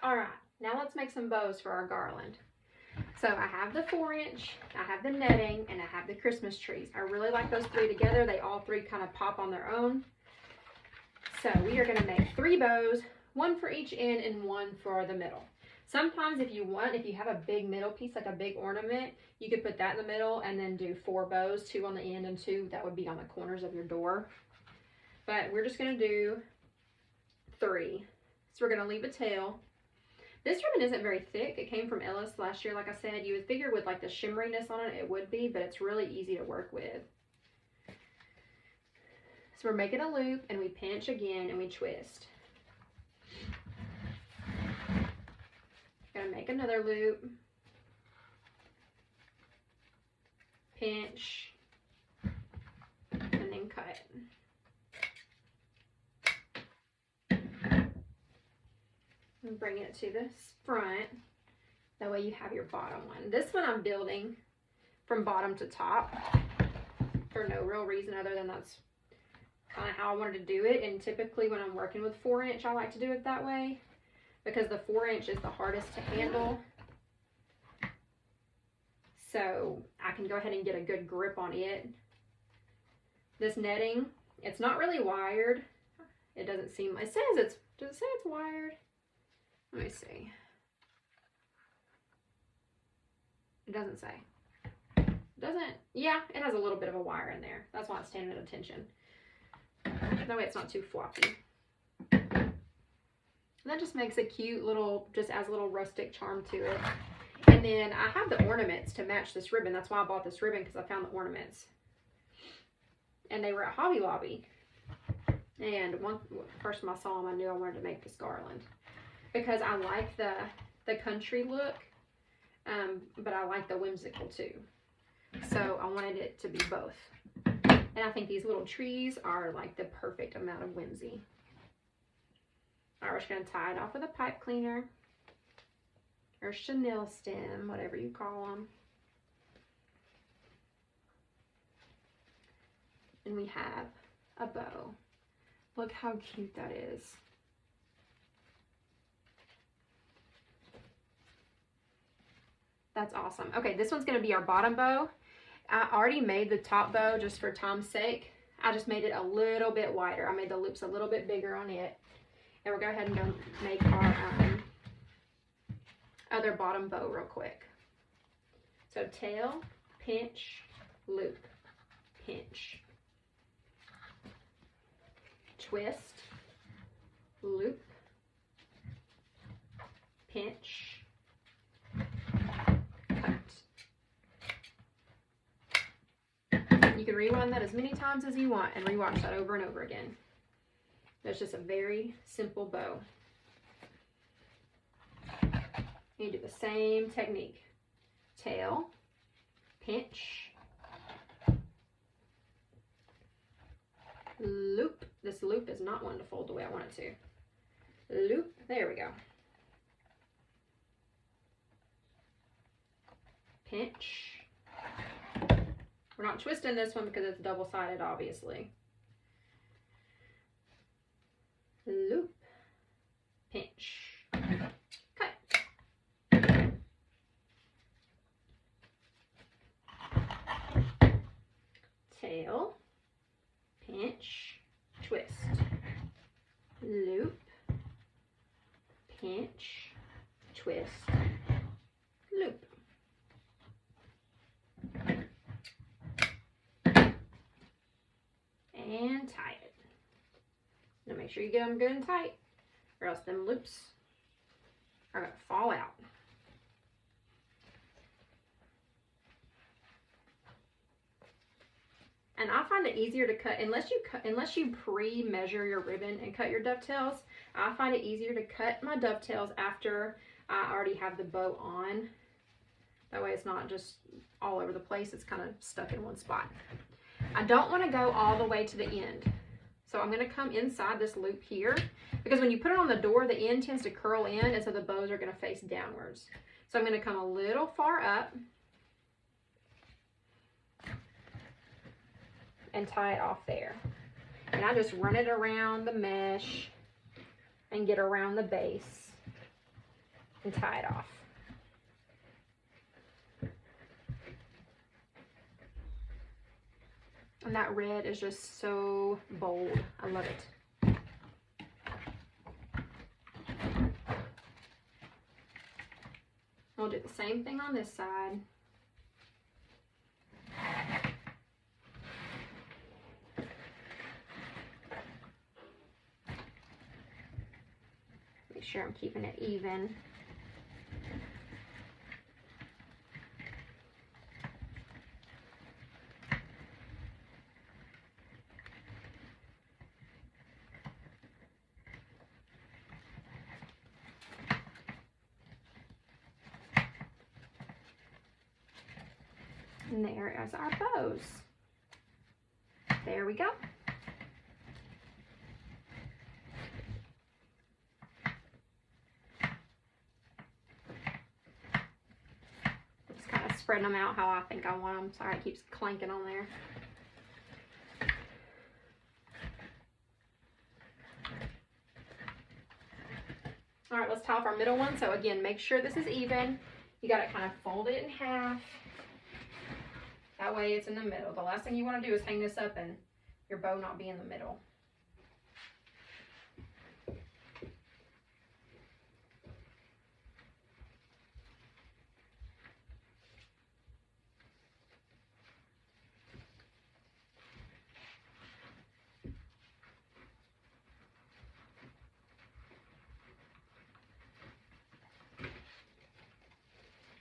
All right, now let's make some bows for our garland. So I have the 4-inch, I have the netting, and I have the Christmas trees. I really like those three together. They all three kind of pop on their own. So we are going to make 3 bows, 1 for each end and 1 for the middle. Sometimes if you have a big middle piece, like a big ornament, you could put that in the middle and then do 4 bows, 2 on the end and 2 that would be on the corners of your door. But we're just going to do 3. So we're going to leave a tail. This ribbon isn't very thick. It came from Ellis last year, like I said. You would figure with like the shimmeriness on it, it would be, but it's really easy to work with. So we're making a loop and we pinch again and we twist. Gonna make another loop, pinch, and then cut. And bring it to the front. That way you have your bottom one. This one I'm building from bottom to top for no real reason other than that's kind of how I wanted to do it. And typically when I'm working with 4-inch, I like to do it that way, because the 4-inch is the hardest to handle. So I can go ahead and get a good grip on it. This netting, it's not really wired. It doesn't seem, it says it's, does it say it's wired? Let me see. It doesn't say. Doesn't, yeah, it has a little bit of a wire in there. That's why it's standing at attention. That way it's not too floppy. And that just makes a cute little, just adds a little rustic charm to it. And then I have the ornaments to match this ribbon. That's why I bought this ribbon, because I found the ornaments. And they were at Hobby Lobby. And first time I saw them, I knew I wanted to make this garland, because I like the country look, but I like the whimsical too. So I wanted it to be both. And I think these little trees are like the perfect amount of whimsy. All right, we're just gonna tie it off with a pipe cleaner or chenille stem, whatever you call them. And we have a bow. Look how cute that is. That's awesome. Okay, this one's gonna be our bottom bow. I already made the top bow just for time's sake. I just made it a little bit wider. I made the loops a little bit bigger on it. And we're going to go ahead and make our other bottom bow real quick. So tail, pinch, loop, pinch, twist, loop, pinch, cut. You can rerun that as many times as you want and rewatch that over and over again. That's just a very simple bow. You do the same technique. Tail, pinch, loop. This loop is not one to fold the way I want it to. Loop, there we go. Pinch. We're not twisting this one because it's double-sided, obviously. Loop, pinch, cut. Tail, pinch, twist, loop, pinch, twist, loop. And tie it. Now make sure you get them good and tight, or else them loops are going to fall out. And I find it easier to cut, unless you pre-measure your ribbon and cut your dovetails. I find it easier to cut my dovetails after I already have the bow on. That way it's not just all over the place. It's kind of stuck in one spot. I don't want to go all the way to the end. So I'm going to come inside this loop here, because when you put it on the door, the end tends to curl in, and so the bows are going to face downwards. So I'm going to come a little far up and tie it off there. And I just run it around the mesh and get around the base. and tie it off. And that red is just so bold. I love it. We'll do the same thing on this side. Make sure I'm keeping it even. And there is our bows. There we go. Just kind of spreading them out how I think I want them. Sorry, it keeps clanking on there. All right, let's tie off our middle one. So again, make sure this is even. You got to kind of fold it in half. That way it's in the middle. The last thing you want to do is hang this up and your bow not be in the middle.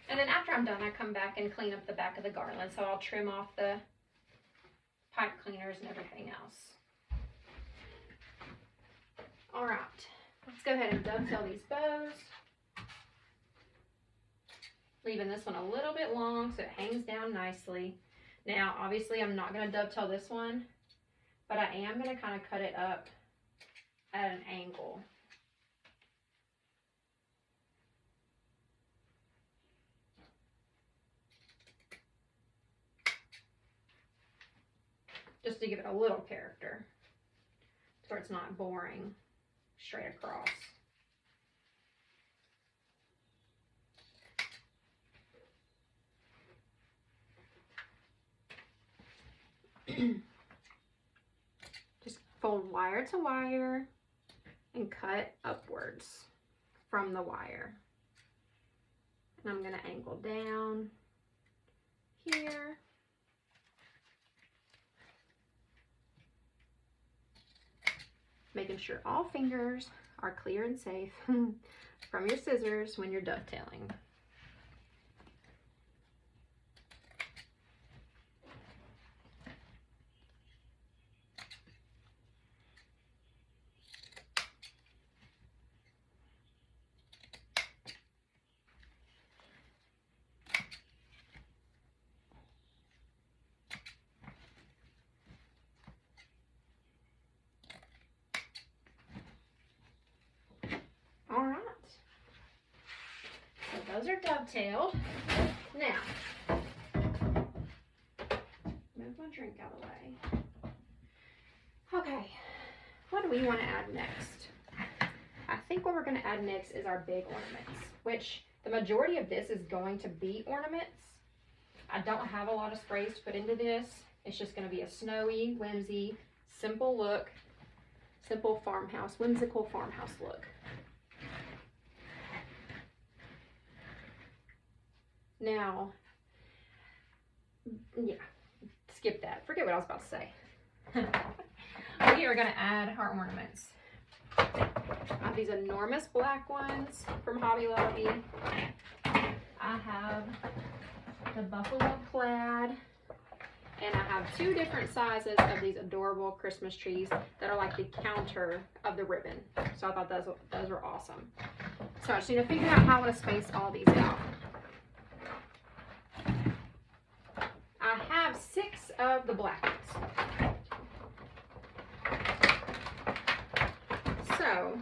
And then after I'm done, I come back and clean up the back of the garland. So I'll trim off the pipe cleaners and everything else. All right, let's go ahead and dovetail these bows. Leaving this one a little bit long so it hangs down nicely. Now, obviously, I'm not going to dovetail this one, but I am going to kind of cut it up at an angle. Just to give it a little character, so it's not boring straight across. Just fold wire to wire and cut upwards from the wire. And I'm going to angle down here. Making sure all fingers are clear and safe from your scissors when you're dovetailing. All right, so those are dovetailed. Now, move my drink out of the way. Okay, what do we want to add next? I think what we're going to add next is our big ornaments, which the majority of this is going to be ornaments. I don't have a lot of sprays to put into this. It's just going to be a snowy, whimsy, simple look, simple farmhouse, whimsical farmhouse look. Now, yeah, skip that. Forget what I was about to say. We are going to add our ornaments. I have these enormous black ones from Hobby Lobby. I have the buffalo plaid. And I have two different sizes of these adorable Christmas trees that are like the counter of the ribbon. So I thought those were awesome. So I just need to figure out how I want to space all these out. I have 6 of the black ones. So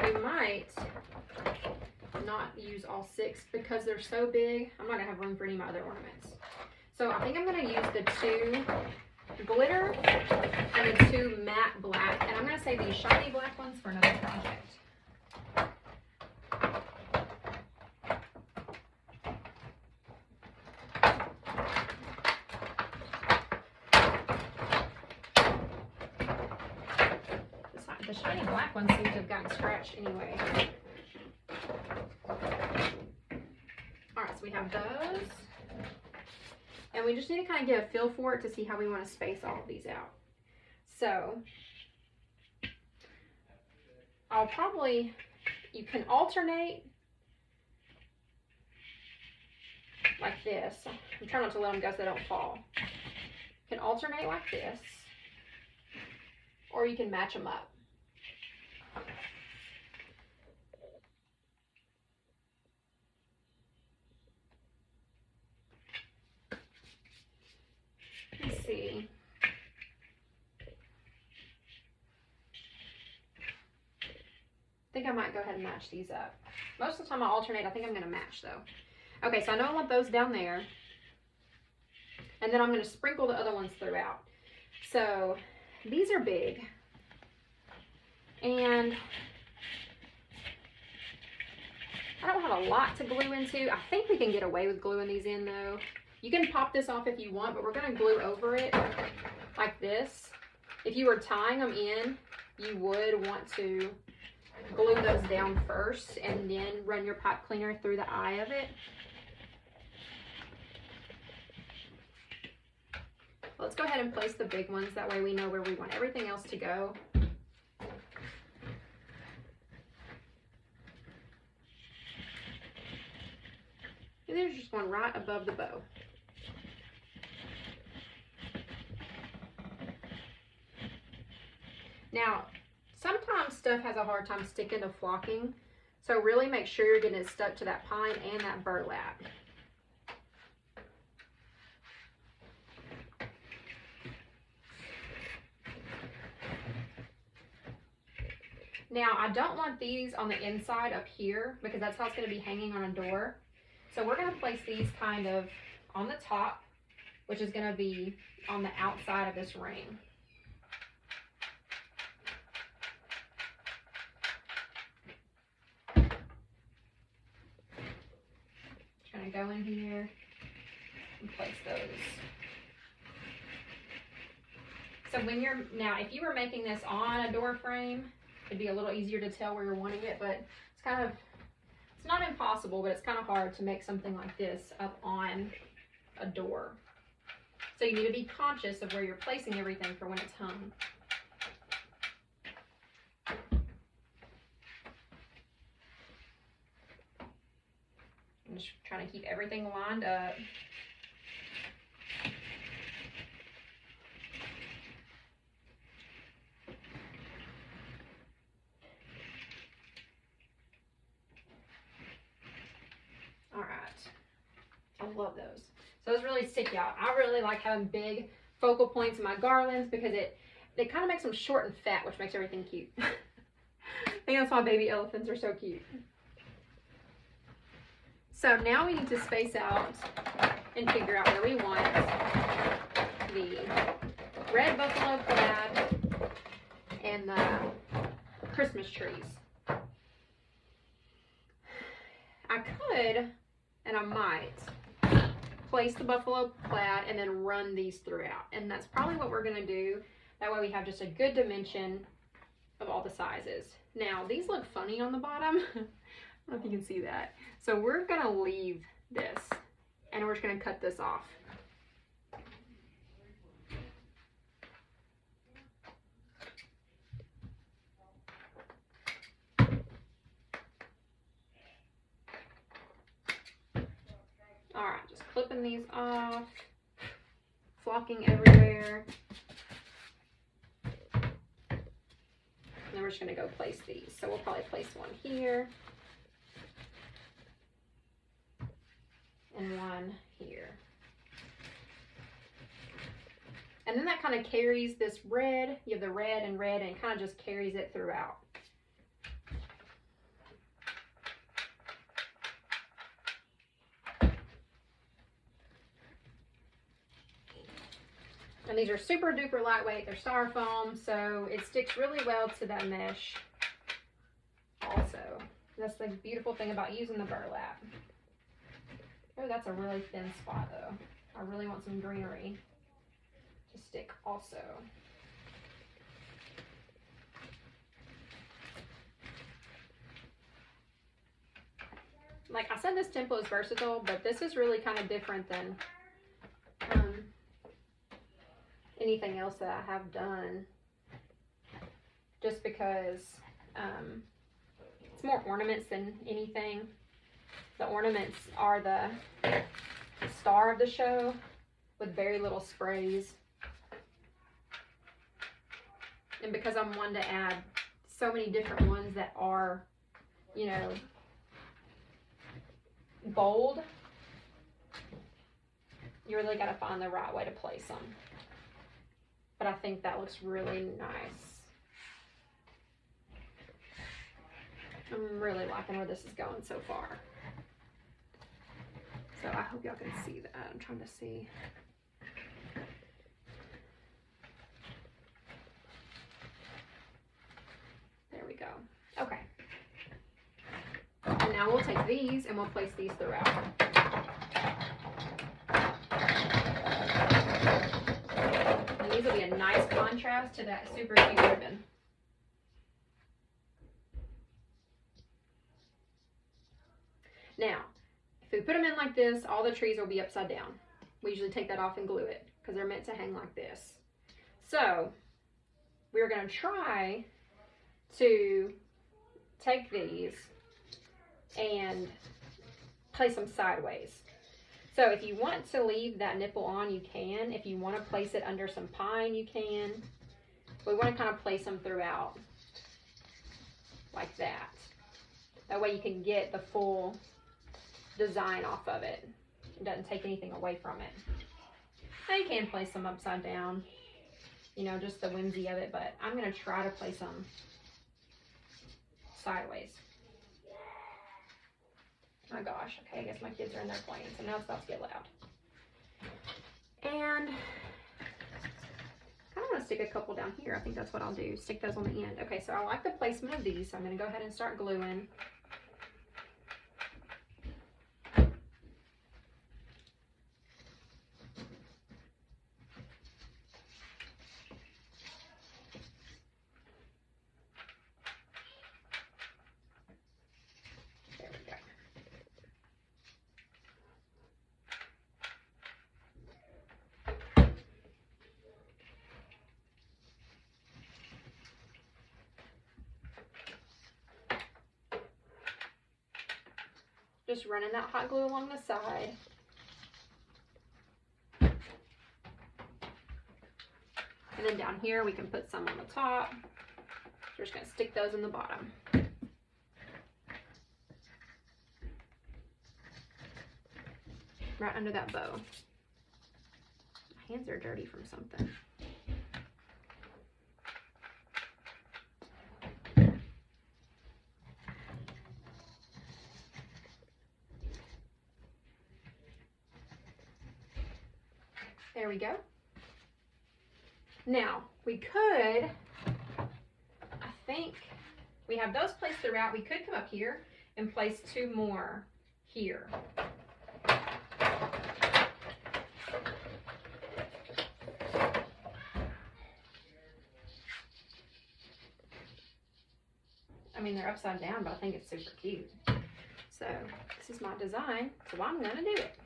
we might not use all 6 because they're so big. I'm not gonna have room for any of my other ornaments. So I think I'm gonna use the 2 glitter and the 2 matte black, and I'm save these shiny black ones for another project. The shiny black ones seem to have gotten scratched anyway. Alright, so we have those. And we just need to kind of get a feel for it to see how we want to space all of these out. So, I'll probably, you can alternate like this. I'm trying not to let them go so they don't fall. You can alternate like this, or you can match them up. Let's see. I think I might go ahead and match these up. Most of the time I alternate. I think I'm going to match though. Okay, so I know I want those down there. And then I'm going to sprinkle the other ones throughout. So these are big. And I don't have a lot to glue into. I think we can get away with gluing these in though. You can pop this off if you want, but we're going to glue over it like this. If you were tying them in, you would want to glue those down first and then run your pipe cleaner through the eye of it. Let's go ahead and place the big ones. That way we know where we want everything else to go. And there's just one right above the bow. Now, sometimes stuff has a hard time sticking to flocking, so really make sure you're getting it stuck to that pine and that burlap. Now, I don't want these on the inside up here because that's how it's going to be hanging on a door. So we're going to place these kind of on the top, which is going to be on the outside of this ring. Just going to go in here and place those. So when you're, now if you were making this on a door frame, it'd be a little easier to tell where you're wanting it, but it's kind of, it's not impossible, but it's kind of hard to make something like this up on a door. So you need to be conscious of where you're placing everything for when it's hung. I'm just trying to keep everything lined up. I love those. So those really stick out. I really like having big focal points in my garlands because it kind of makes them short and fat, which makes everything cute. I think that's why baby elephants are so cute. So now we need to space out and figure out where we want the red buffalo plaid and the Christmas trees. I could, and I might, place the buffalo plaid and then run these throughout, and that's probably what we're going to do. That way we have just a good dimension of all the sizes. Now these look funny on the bottom. I don't know if you can see that. So we're going to leave this and we're just going to cut this off. Alright, just clipping these off, flocking everywhere. And then we're just going to go place these. So we'll probably place one here. And one here. And then that kind of carries this red. You have the red, and it kind of just carries it throughout. And these are super duper lightweight. They're styrofoam, so it sticks really well to that mesh also. That's the beautiful thing about using the burlap. Oh, that's a really thin spot though. I really want some greenery to stick also. Like I said, this template is versatile, but this is really kind of different than anything else that I have done, just because it's more ornaments than anything. The ornaments are the star of the show with very little sprays. And because I'm one to add so many different ones that are, you know, bold, you really got to find the right way to place them. But I think that looks really nice. I'm really liking where this is going so far. So I hope y'all can see that. I'm trying to see. There we go. Okay. And now we'll take these and we'll place these throughout. And these will be a nice contrast to that super cute ribbon. Now, if we put them in like this, all the trees will be upside down. We usually take that off and glue it because they're meant to hang like this. So we're going to try to take these and place them sideways. So if you want to leave that nipple on, you can. If you want to place it under some pine, you can. We want to kind of place them throughout like that. That way you can get the full design off of it. It doesn't take anything away from it. Now you can place them upside down, you know, just the whimsy of it, but I'm going to try to place them sideways. Oh my gosh, okay, I guess my kids are in there playing, so now it's about to get loud. And I kind of want to stick a couple down here. I think that's what I'll do, stick those on the end. Okay, so I like the placement of these, so I'm going to go ahead and start gluing. Just running that hot glue along the side. And then down here we can put some on the top. We're just going to stick those in the bottom. Right under that bow. My hands are dirty from something. There we go. Now, we could, I think, we have those placed throughout. We could come up here and place two more here. I mean, they're upside down, but I think it's super cute. So, this is my design, so I'm going to do it.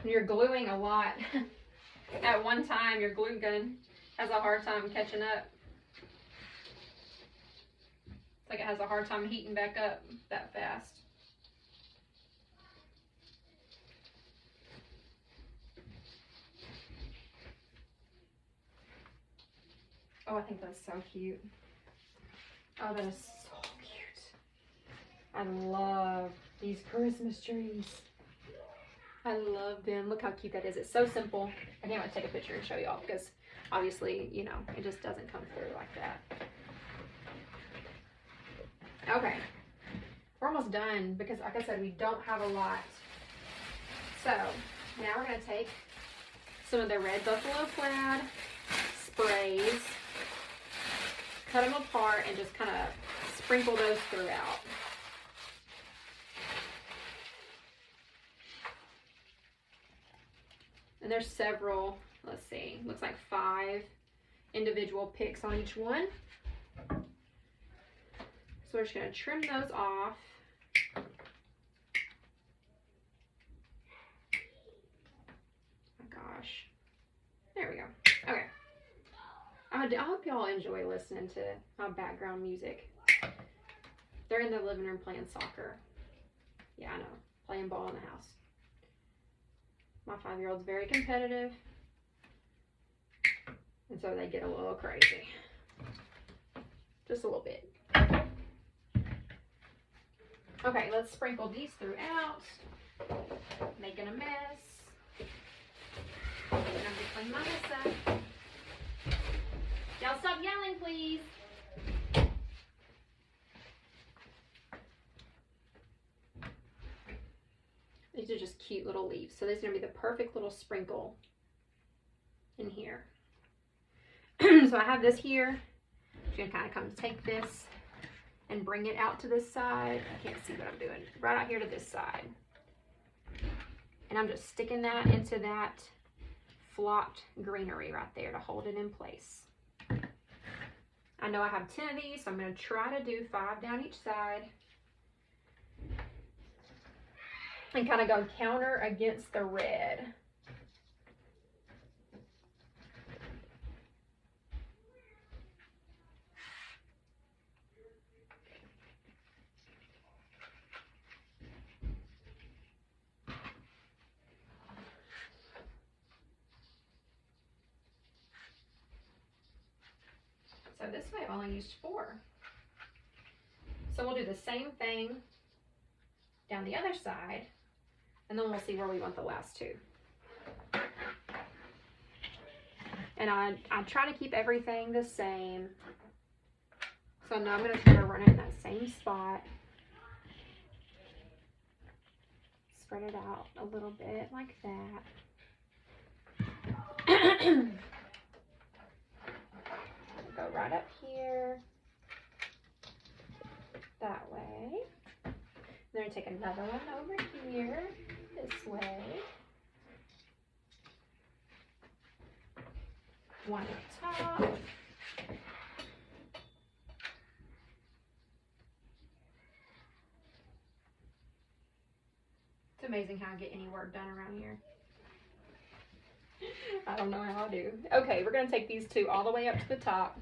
You're gluing a lot at one time. Your glue gun has a hard time catching up. It's like it has a hard time heating back up that fast. Oh, I think that's so cute. Oh, that is so cute. I love these Christmas trees. I love them. Look how cute that is. It's so simple. I can't wait to take a picture and show y'all because obviously, you know, it just doesn't come through like that. Okay, we're almost done because, like I said, we don't have a lot. So now we're going to take some of the red buffalo plaid sprays, cut them apart, and just kind of sprinkle those throughout. And there's several, let's see, looks like 5 individual picks on each one. So we're just going to trim those off. Oh my gosh. There we go. Okay. I hope y'all enjoy listening to my background music. They're in the living room playing soccer. Yeah, I know. Playing ball in the house. My 5-year-old's very competitive. And so they get a little crazy. Just a little bit. Okay, let's sprinkle these throughout. Making a mess. I'm gonna clean my mess up. Y'all stop yelling, please. These are just cute little leaves. So these are gonna be the perfect little sprinkle in here. So I have this here. I'm gonna kind of come take this and bring it out to this side. I can't see what I'm doing. Right out here to this side. And I'm just sticking that into that flocked greenery right there to hold it in place. I know I have 10 of these, so I'm going to try to do 5 down each side. And kind of go counter against the red. So this way I've only used 4. So we'll do the same thing down the other side, and then we'll see where we want the last 2. And I try to keep everything the same. So now I'm going to try to run it in that same spot. Spread it out a little bit like that. Go right up here, that way. Then I take another one over here, this way. One at the top. It's amazing how I get any work done around here. I don't know how I do. Okay, we're going to take these 2 all the way up to the top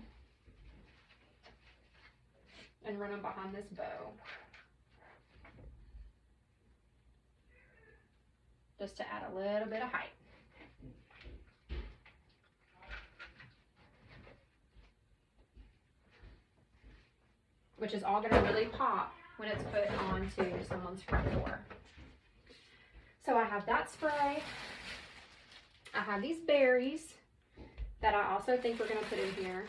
and run them behind this bow. Just to add a little bit of height. Which is all going to really pop when it's put onto someone's front door. So I have that spray. I have these berries that I also think we're going to put in here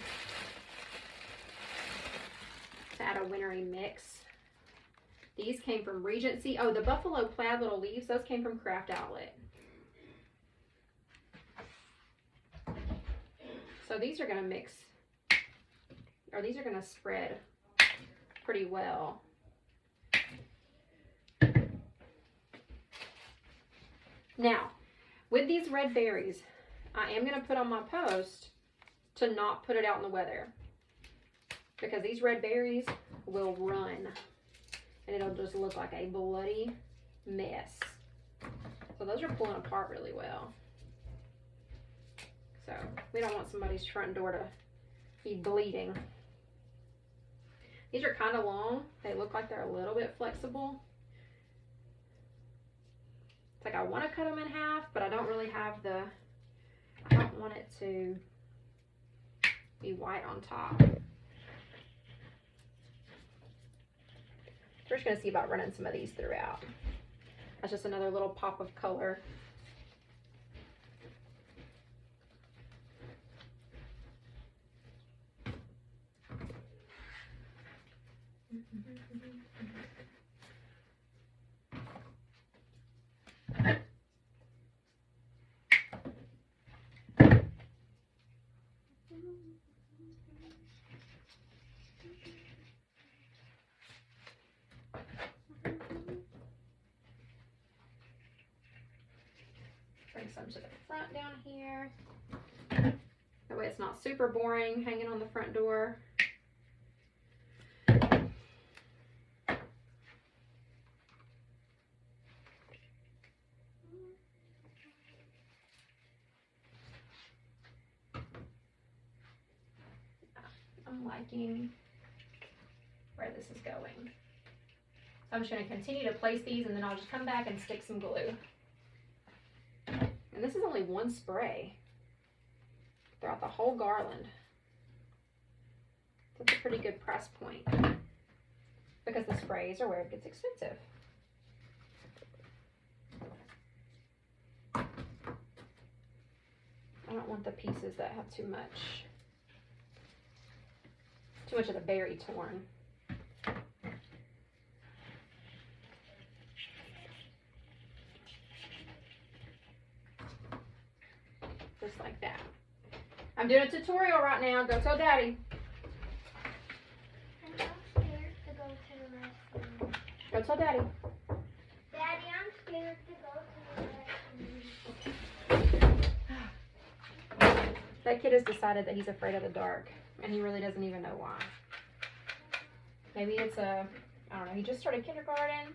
to add a wintry mix. These came from Regency. Oh, the buffalo plaid little leaves, those came from Craft Outlet. So these are going to mix, or these are going to spread pretty well. Now, with these red berries, I am going to put on my post to not put it out in the weather, because these red berries will run and it'll just look like a bloody mess. So those are pulling apart really well. So we don't want somebody's front door to be bleeding. These are kind of long. They look like they're a little bit flexible. It's like I want to cut them in half, but I don't really have the, I don't want it to be white on top. We're just going to see about running some of these throughout. That's just another little pop of color. Bring some to the front down here. That way it's not super boring hanging on the front door. I'm liking where this is going. So I'm just going to continue to place these, and then I'll just come back and stick some glue. And this is only one spray throughout the whole garland. So it's a pretty good price point because the sprays are where it gets expensive. I don't want the pieces that have too much of the berry torn. Just like that. I'm doing a tutorial right now. Go tell Daddy. I'm so scared to go to the restroom. Go tell Daddy. Daddy, I'm scared to go to the restroom. That kid has decided that he's afraid of the dark, and he really doesn't even know why. Maybe it's I don't know, he just started kindergarten,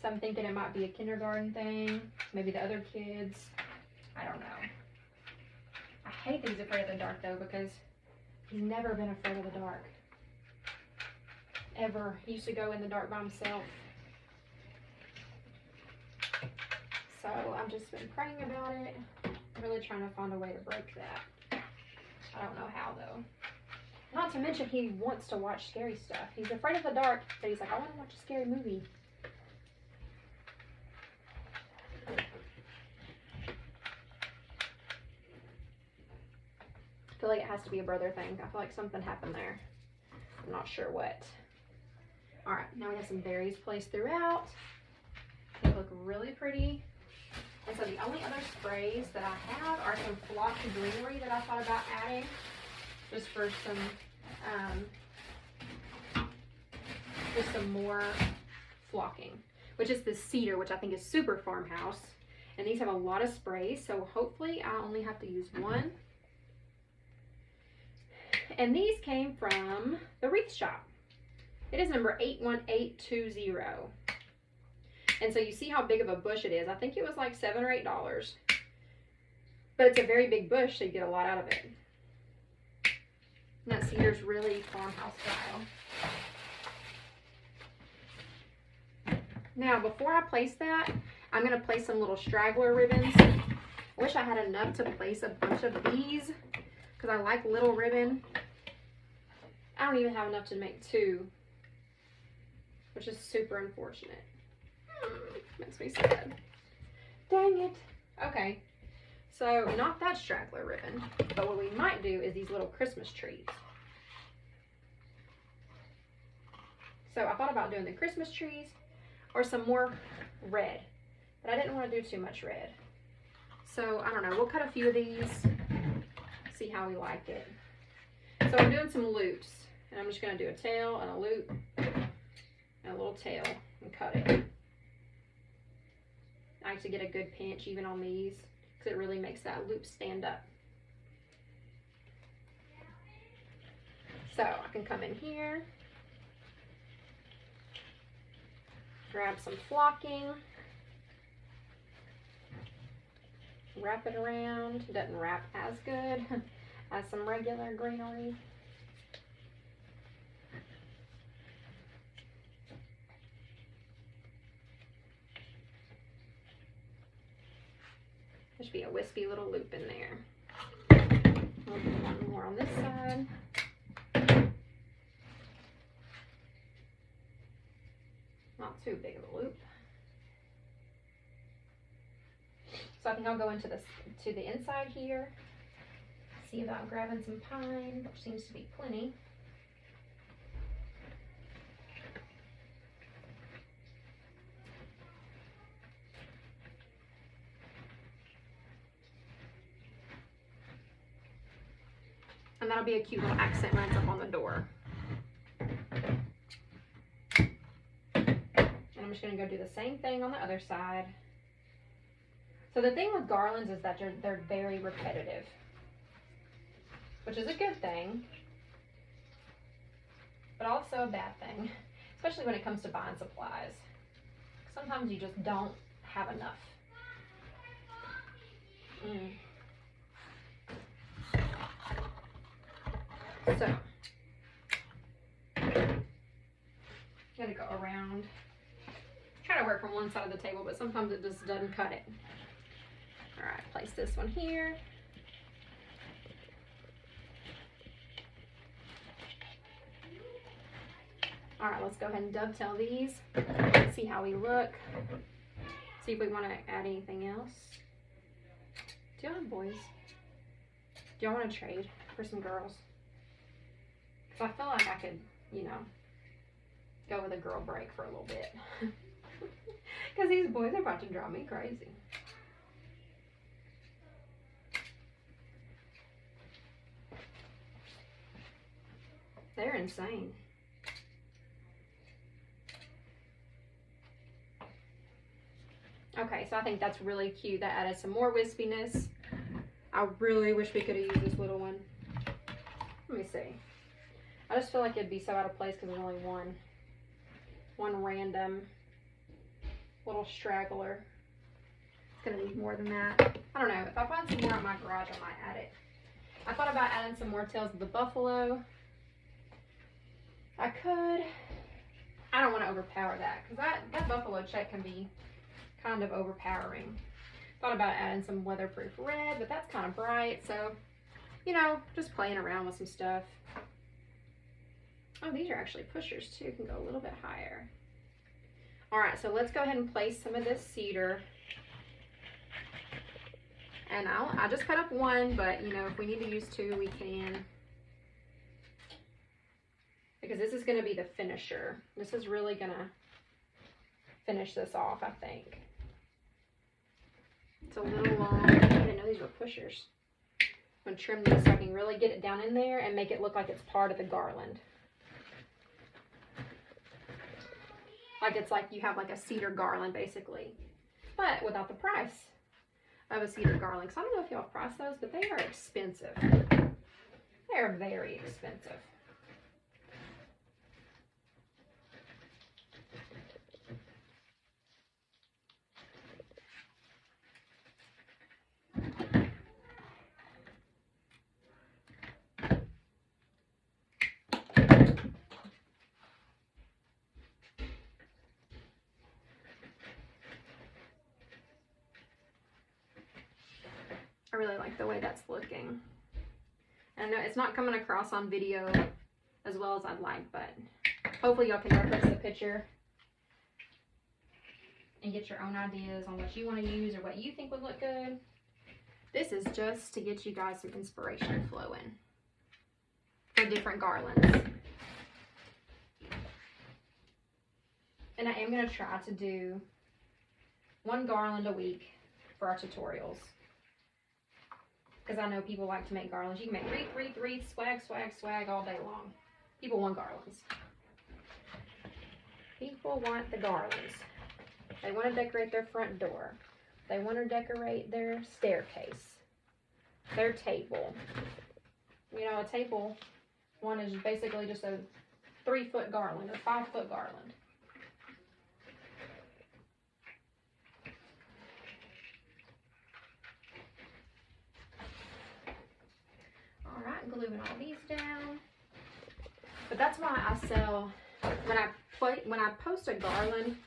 so I'm thinking it might be a kindergarten thing. Maybe the other kids, I don't know. I hate that he's afraid of the dark though, because he's never been afraid of the dark. Ever. He used to go in the dark by himself. So I've just been praying about it. Really trying to find a way to break that. I don't know how though. Not to mention he wants to watch scary stuff. He's afraid of the dark, but he's like, I want to watch a scary movie. I feel like it has to be a brother thing. I feel like something happened there. I'm not sure what. Alright, now we have some berries placed throughout. They look really pretty. And so the only other sprays that I have are some flock greenery that I thought about adding. Just for some more flocking. Which is the cedar, which I think is super farmhouse. And these have a lot of sprays, so hopefully I only have to use one. And these came from the Wreath shop. It is number 81820. And so you see how big of a bush it is. I think it was like $7 or $8. But it's a very big bush, so you get a lot out of it. And that cedar's really farmhouse style. Now, before I place that, I'm going to place some little straggler ribbons. I wish I had enough to place a bunch of these, because I like little ribbon. I don't even have enough to make two, which is super unfortunate. Makes me sad. Dang it. Okay, so not that straggler ribbon, but what we might do is these little Christmas trees. So I thought about doing the Christmas trees or some more red, but I didn't want to do too much red. So I don't know, we'll cut a few of these, see how we like it. So I'm doing some loops, and I'm just going to do a tail and a loop and a little tail and cut it. I like to get a good pinch even on these, because it really makes that loop stand up. So I can come in here, grab some flocking, wrap it around. It doesn't wrap as good as some regular greenery. There should be a wispy little loop in there. We'll do one more on this side. Not too big of a loop. So I think I'll go into the inside here. See about grabbing some pine, which seems to be plenty. That'll be a cute little accent when it's up on the door. And I'm just going to go do the same thing on the other side. So the thing with garlands is that they're very repetitive, which is a good thing, but also a bad thing, especially when it comes to buying supplies. Sometimes you just don't have enough. So, I'm gonna go around. Try to work from one side of the table, but sometimes it just doesn't cut it. All right, place this one here. All right, let's go ahead and dovetail these. See how we look. See if we want to add anything else. Do y'all have boys? Do y'all want to trade for some girls? Because I feel like I could, you know, go with a girl break for a little bit. Because these boys are about to drive me crazy. They're insane. Okay, so I think that's really cute. That added some more wispiness. I really wish we could have used this little one. Let me see. I just feel like it'd be so out of place because there's only one random little straggler. It's gonna need more than that. I don't know. If I find some more at my garage, I might add it. I thought about adding some more tails of the buffalo. I could. I don't want to overpower that because that buffalo check can be kind of overpowering. Thought about adding some weatherproof red, but that's kind of bright. So, you know, just playing around with some stuff. Oh, these are actually pushers too. Can go a little bit higher. All right, so let's go ahead and place some of this cedar. And I just cut up one, but you know, if we need to use two, we can. Because this is going to be the finisher. This is really going to finish this off, I think. It's a little long. I didn't know these were pushers. I'm going to trim these so I can really get it down in there and make it look like it's part of the garland. Like it's like you have like a cedar garland basically, but without the price of a cedar garland. Because I don't know if y'all price those, but they are expensive. They are very expensive. I really like the way that's looking. I know it's not coming across on video as well as I'd like, but hopefully y'all can reference the picture and get your own ideas on what you want to use or what you think would look good. This is just to get you guys some inspiration flowing for different garlands. And I am going to try to do one garland a week for our tutorials. Because I know people like to make garlands. You can make wreath, wreath, wreath, swag, swag, swag all day long. People want garlands. People want the garlands. They want to decorate their front door. They want to decorate their staircase. Their table. You know, a table one is basically just a 3-foot garland or 5-foot garland. Alright, gluing all these down. But that's why I sell, when I post a garland,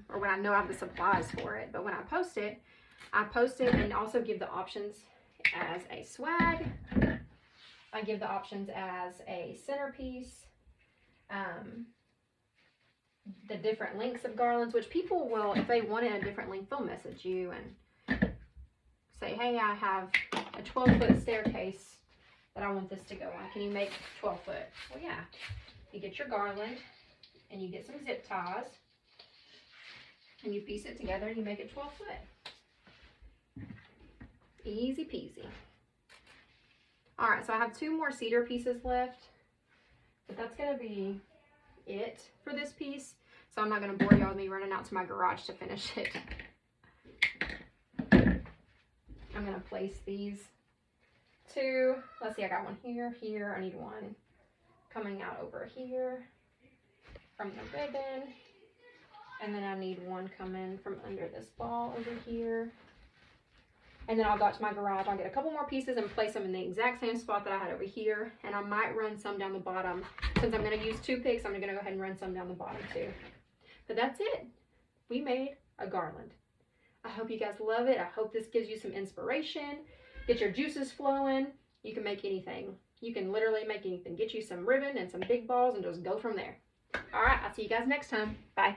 or when I know I have the supplies for it, but when I post it and also give the options as a swag. I give the options as a centerpiece. The different lengths of garlands, which people will, if they want it in a different length, they'll message you and say, hey, I have a 12-foot staircase that I want this to go on. Can you make 12-foot? Well, yeah. You get your garland and you get some zip ties and you piece it together and you make it 12-foot. Easy peasy. All right, so I have 2 more cedar pieces left, but that's gonna be it for this piece. So I'm not gonna bore y'all with me running out to my garage to finish it. I'm gonna place these 2. Let's see, I got one here, here. I need one coming out over here from the ribbon. And then I need one coming from under this ball over here. And then I'll go out to my garage. I'll get a couple more pieces and place them in the exact same spot that I had over here. And I might run some down the bottom. Since I'm going to use 2 picks, I'm going to go ahead and run some down the bottom too. But that's it. We made a garland. I hope you guys love it. I hope this gives you some inspiration. Get your juices flowing. You can make anything. You can literally make anything. Get you some ribbon and some big balls and just go from there. All right, I'll see you guys next time. Bye.